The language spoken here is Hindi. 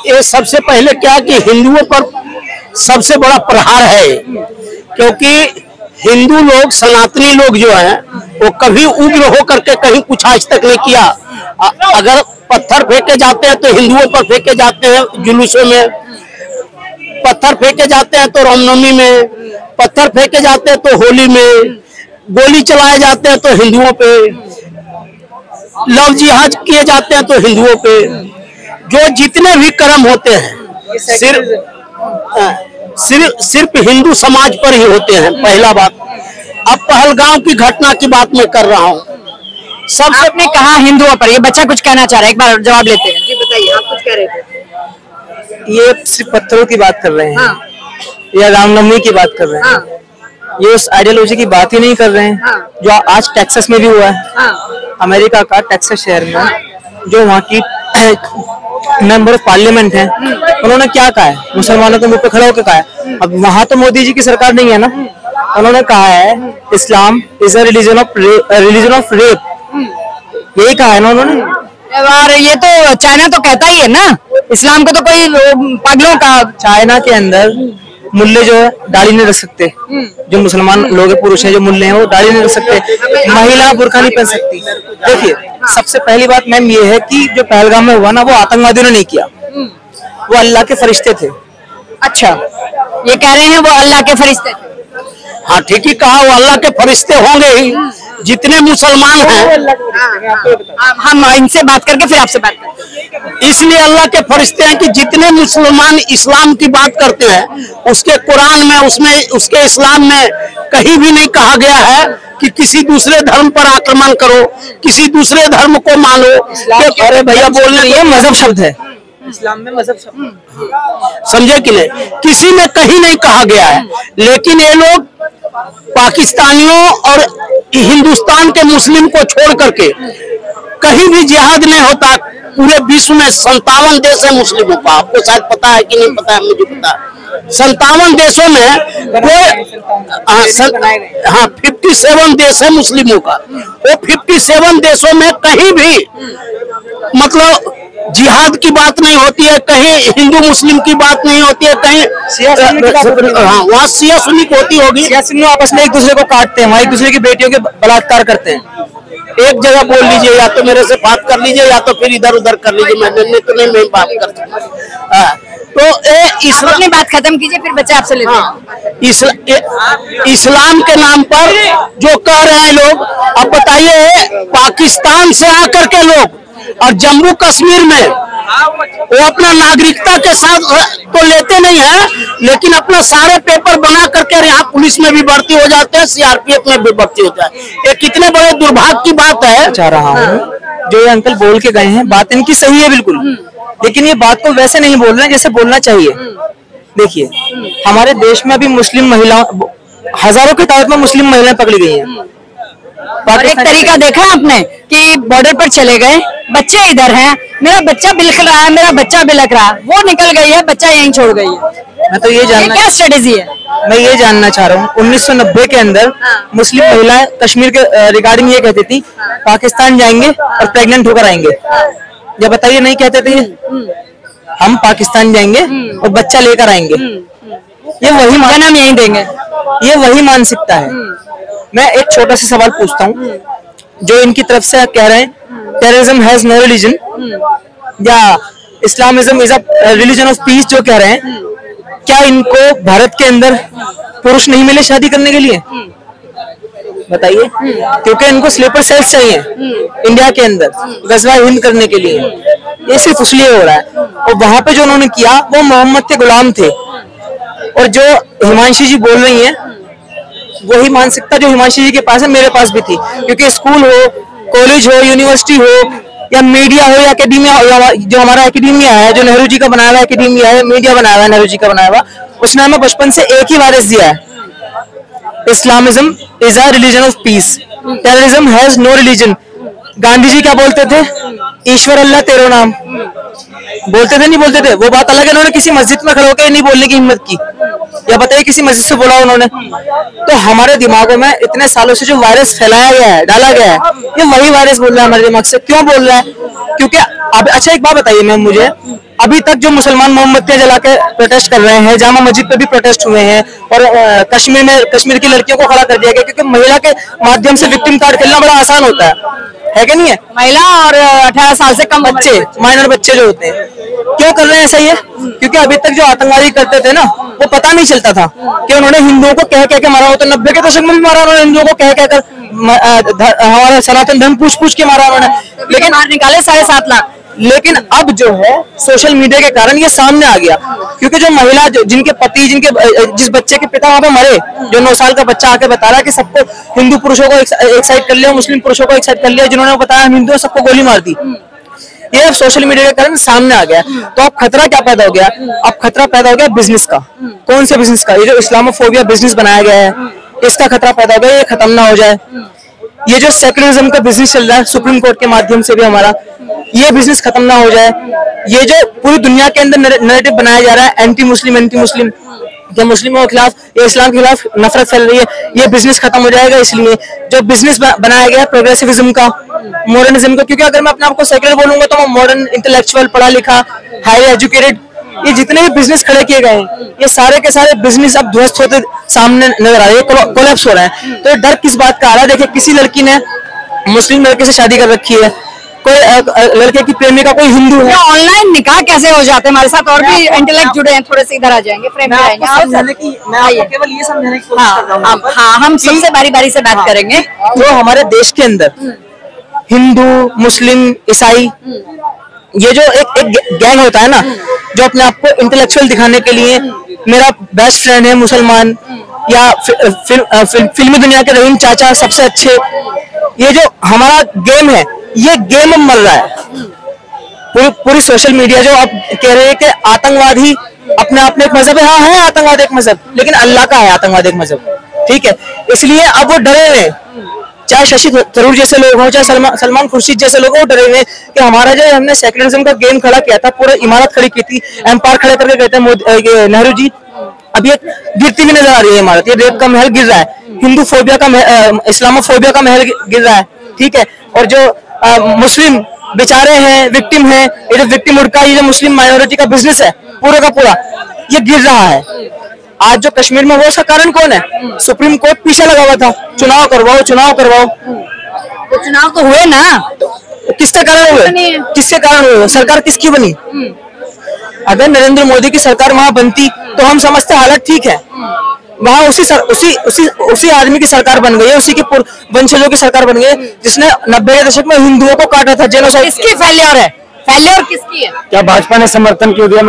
ये सबसे पहले क्या कि हिंदुओं पर सबसे बड़ा प्रहार है, क्योंकि हिंदू लोग, सनातनी लोग जो हैं वो कभी उग्र होकर के कहीं कुछ आज तक नहीं किया। अगर पत्थर फेंके जाते हैं तो हिंदुओं पर फेंके जाते हैं, जुलूसों में पत्थर फेंके जाते हैं तो रामनवमी में, पत्थर फेंके जाते हैं तो होली में, गोली चलाए जाते हैं तो हिंदुओं पे, लव जिहाद किए जाते हैं तो हिंदुओं पे। जो जितने भी कर्म होते हैं सिर्फ हिंदू समाज पर ही होते हैं, पहला बात। अब पहलगांव की घटना की बात मैं कर रहा हूँ। सब आपने कहा हिंदुओं पर, ये बच्चा कुछ कहना चाह रहा है, एक बार जवाब लेते हैं। जी बताइए, आप कुछ कह रहे थे। ये सिर्फ पत्थरों की बात कर रहे हैं। हाँ। या रामनवमी की बात कर रहे हैं। हाँ। ये उस आइडियोलॉजी की बात ही नहीं कर रहे हैं। हाँ। जो आज टेक्सास में भी हुआ है। हाँ। अमेरिका का टेक्सास शहर में जो वहाँ की मेंबर ऑफ पार्लियामेंट है, उन्होंने क्या कहा है, मुसलमानों के मुंह पे खड़ा होकर कहा है। अब वहाँ तो मोदी जी की सरकार नहीं है ना, उन्होंने कहा है Islam is a religion of rape, यही कहा है ना उन्होंने। और ये तो चाइना तो कहता ही है ना, इस्लाम को तो कोई पागलों का। चाइना के अंदर मुल्ले जो है दाढ़ी नहीं रख सकते, जो मुसलमान लोग पुरुष हैं जो मुल्ले हैं वो दाढ़ी नहीं रख सकते, महिला बुर्का नहीं पहन सकती। देखिए, सबसे पहली बात मैम ये है कि जो पहलगाम में हुआ ना, वो आतंकवादियों ने नहीं किया, वो अल्लाह के फरिश्ते थे। अच्छा, ये कह रहे हैं वो अल्लाह के फरिश्ते थे। हाँ, ठीक ही कहा, वो अल्लाह के फरिश्ते होंगे ही। जितने मुसलमान हैं, हम इनसे बात करके फिर आपसे बात करते हैं। इसलिए अल्लाह के फरिश्ते हैं कि जितने मुसलमान इस्लाम की बात करते हैं, उसके कुरान में, उसमें, उसके इस्लाम में कहीं भी नहीं कहा गया है कि किसी दूसरे धर्म पर आक्रमण करो, किसी दूसरे धर्म को मानो। अरे भैया बोलने, ये मजहब शब्द है, इस्लाम में मजहब शब्द, समझे कि नहीं, किसी में कहीं नहीं कहा गया है। लेकिन ये लोग पाकिस्तानियों और हिंदुस्तान के मुस्लिम को छोड़ करके कहीं भी जिहाद नहीं होता। पूरे विश्व में 57 देश है मुस्लिमों का, आपको शायद पता है कि नहीं पता है, मुझे पता है। 57 देशों में हाँ 57 देश है मुस्लिमों का। वो 57 देशों में कहीं भी मतलब जिहाद की बात नहीं होती है, कहीं हिंदू मुस्लिम की बात नहीं होती है, कहीं हाँ वहाँ सिया सुन्नी की होती होगी। सिया सुन्नी आपस में एक दूसरे को काटते हैं, वहाँ एक दूसरे की बेटियों के बलात्कार करते हैं। एक जगह बोल लीजिए, या तो मेरे से बात कर लीजिए या तो फिर इधर उधर कर लीजिए, मैं बात कर सकता। तो अपनी बात खत्म कीजिए, फिर बच्चे आपसे लेते हैं। इस्लाम के नाम पर जो कह रहे हैं लोग, अब बताइए पाकिस्तान से आकर के लोग और जम्मू कश्मीर में वो अपना नागरिकता के साथ तो लेते नहीं है, लेकिन अपना सारे पेपर बना करके यहाँ पुलिस में भी भर्ती हो जाते हैं, सीआरपीएफ में भी भर्ती होता है। ये कितने बड़े दुर्भाग्य की बात है। चाह रहा हूँ जो ये अंकल बोल के गए हैं, बात इनकी सही है बिल्कुल, लेकिन ये बात को वैसे नहीं बोल रहे हैं जैसे बोलना चाहिए। देखिए, हमारे देश में अभी मुस्लिम महिला, हजारों की तादाद में मुस्लिम महिलाएं पकड़ी गई हैं। और एक तरीका देखा आपने कि बॉर्डर पर चले गए, बच्चे इधर हैं, मेरा बच्चा बिलख रहा है, मेरा बच्चा बिलख रहा है, वो निकल गई है, बच्चा यहीं छोड़ गई है। मैं तो ये जानना, क्या स्ट्रेटेजी है, मैं ये जानना चाह रहा हूँ। 1990 के अंदर मुस्लिम महिलाएं कश्मीर के रिगार्डिंग ये कहती थी पाकिस्तान जाएंगे और प्रेग्नेंट होकर आएंगे। या बताइए, नहीं कहते थे हम पाकिस्तान जाएंगे और बच्चा लेकर आएंगे, ये वही जन्म यहीं देंगे, ये वही मानसिकता है। मैं एक छोटा सा सवाल पूछता हूँ, जो इनकी तरफ से कह रहे हैं टेररिज्म हैज नो रिलीजन, या Islamism is a religion of piece जो कह रहे हैं, क्या इनको भारत के अंदर पुरुष नहीं मिले शादी करने के लिए? बताइए, क्योंकि इनको स्लीपर सेल्स चाहिए इंडिया के अंदर गजवा हिंद करने के लिए। ये सिर्फ इसलिए हो रहा है। और वहां पे जो उन्होंने किया वो मोहम्मद के गुलाम थे। और जो हिमांशी जी बोल रही हैं, वही मानसिकता जो हिमांशी जी के पास है मेरे पास भी थी, क्योंकि स्कूल हो, कॉलेज हो, यूनिवर्सिटी हो, या मीडिया हो, या एकेडमिया हो, या जो हमारा एकेडमिया है, जो नेहरू जी का बनाया हुआ एकेडमिया है, मीडिया बनाया हुआ है नेहरू जी का बनाया हुआ, उसने हमें बचपन से एक ही वारिस दिया है, Islamism is a religion of peace, terrorism has no religion. Gandhi ji क्या बोलते थे? ईश्वर अल्लाह तेरो नाम बोलते थे, नहीं बोलते थे? वो बात अलग है, उन्होंने किसी मस्जिद में खड़े होकर नहीं बोलने की हिम्मत की। या बताइए, किसी मस्जिद से बोला उन्होंने? तो हमारे दिमागों में इतने सालों से जो वायरस फैलाया गया है, डाला गया है, ये वही वायरस बोल रहा है हमारे दिमाग से। क्यों बोल रहा है? क्योंकि अब अच्छा एक बात बताइए मैम मुझे, अभी तक जो मुसलमान मोमबत्तियां जला के प्रोटेस्ट कर रहे हैं, जामा मस्जिद पे भी प्रोटेस्ट हुए हैं, और कश्मीर की लड़कियों को खड़ा कर दिया गया, क्योंकि महिला के माध्यम से विक्टिम कार्ड खेलना बड़ा आसान होता है कि नहीं है? महिला और 18 साल से कम बच्चे, माइनर बच्चे जो होते हैं, क्यों कर रहे हैं ऐसा? ये क्योंकि अभी तक जो आतंकवादी करते थे ना, वो पता नहीं चलता था कि उन्होंने हिंदुओं को कह के मारा हो। तो 90 के दशक में भी मारा उन्होंने हिंदुओं को कह कर, हमारा सनातन धर्म पूछ के मारा उन्होंने, लेकिन बाहर निकाले 7.5 लाख। लेकिन अब जो है सोशल मीडिया के कारण ये सामने आ गया, क्योंकि जो महिला जिनके पति जिस बच्चे के पिता वहां पे मरे, जो 9 साल का बच्चा आके बता रहा है कि सबको हिंदू पुरुषों को एक साइड कर लिया, मुस्लिम पुरुषों को एक साइड कर लिया, जिन्होंने बताया हम हिंदू, सबको गोली मार दी। ये अब सोशल मीडिया के कारण सामने आ गया। तो अब खतरा क्या पैदा हो गया? अब खतरा पैदा हो गया बिजनेस का। कौन से बिजनेस का? ये जो इस्लामोफोबिया बिजनेस बनाया गया है, इसका खतरा पैदा हो गया, ये खत्म ना हो जाए। ये जो सेकुलरिज्म का बिजनेस चल रहा है सुप्रीम कोर्ट के माध्यम से भी हमारा, ये बिजनेस खत्म ना हो जाए। ये जो पूरी दुनिया के अंदर नैरेटिव बनाया जा रहा है एंटी मुस्लिम, जो मुस्लिमों के खिलाफ या इस्लाम के खिलाफ नफरत फैल रही है, ये बिजनेस खत्म हो जाएगा। इसलिए जो बिजनेस बनाया गया प्रोग्रेसिविज्म का, मॉडर्निज्म का, क्योंकि अगर मैं अपने आप को सेक्युलर बोलूंगा तो मैं मॉडर्न, इंटेलेक्चुअल, पढ़ा लिखा, हाई एजुकेटेड, ये जितने भी बिजनेस खड़े किए गए हैं, ये सारे के सारे बिजनेस अब ध्वस्त होते सामने नजर आ रहे हैं, कोलैप्स हो रहे हैं। तो डर किस बात का आ रहा है? देखिए, किसी लड़की ने मुस्लिम लड़के से शादी कर रखी है, कोई लड़के की प्रेमिका कोई हिंदू है। ऑनलाइन निकाह कैसे हो जाते हैं? हमारे साथ और भी इंटेलेक्ट जुड़े हैं, थोड़े से इधर आ जाएंगे, फ्रेम में आएंगे। केवल ये समझाने की कोशिश कर रहा हूं। हाँ, हम सबसे बारी बारी से बात करेंगे। जो हमारे देश के अंदर हिंदू, मुस्लिम, ईसाई, ये जो एक गैंग होता है ना, जो अपने आप को इंटेलेक्चुअल दिखाने के लिए मेरा बेस्ट फ्रेंड है मुसलमान, या फिल्मी दुनिया के रहीम चाचा सबसे अच्छे, ये जो हमारा गेम है, ये गेम मर रहा है। पूरी सोशल मीडिया जो आप कह रहे हैं कि आतंकवाद ही अपने आप में एक मजहब है, हाँ है आतंकवाद एक मजहब, लेकिन अल्लाह का है आतंकवाद एक मजहब, ठीक है? इसलिए अब वो डरे हुए, चाहे शशि थरूर जैसे लोग हों, चाहे सलमान खुर्शीद जैसे लोग, वो डरे हुए कि हमारा जो हमने सेकुलरिज्म का गेम खड़ा किया था, पूरा इमारत खड़ी की थी, एम्पायर खड़े करके गए थे नेहरू जी, अब ये गिरती हुई नजर आ रही है इमारत। ये रेप का महल गिर रहा है, हिंदू फोबिया का, इस्लामोफोबिया का महल गिर रहा है, ठीक है? और जो मुस्लिम बेचारे हैं, विक्टिम हैं, ये जो विक्टिमहुड का, ये जो मुस्लिम माइनॉरिटी का बिजनेस है पूरा का पूरा, ये गिर रहा है। आज जो कश्मीर में, वो उसका कारण कौन है? सुप्रीम कोर्ट पीछे लगा हुआ था, चुनाव करवाओ। तो चुनाव तो हुए ना, किसके कारण हुए? किसके कारण हुए? सरकार किसकी बनी? अगर नरेंद्र मोदी की सरकार वहां बनती तो हम समझते हालत ठीक है, वहां उसी आदमी की सरकार बन गई है, उसी के वंशजों की सरकार बन गई है, जिसने 90 के दशक में हिंदुओं को काटा था, जेनोसाइड। किसकी फेल्योर है? फेल्योर किसकी है? क्या भाजपा ने समर्थन क्यों दिया?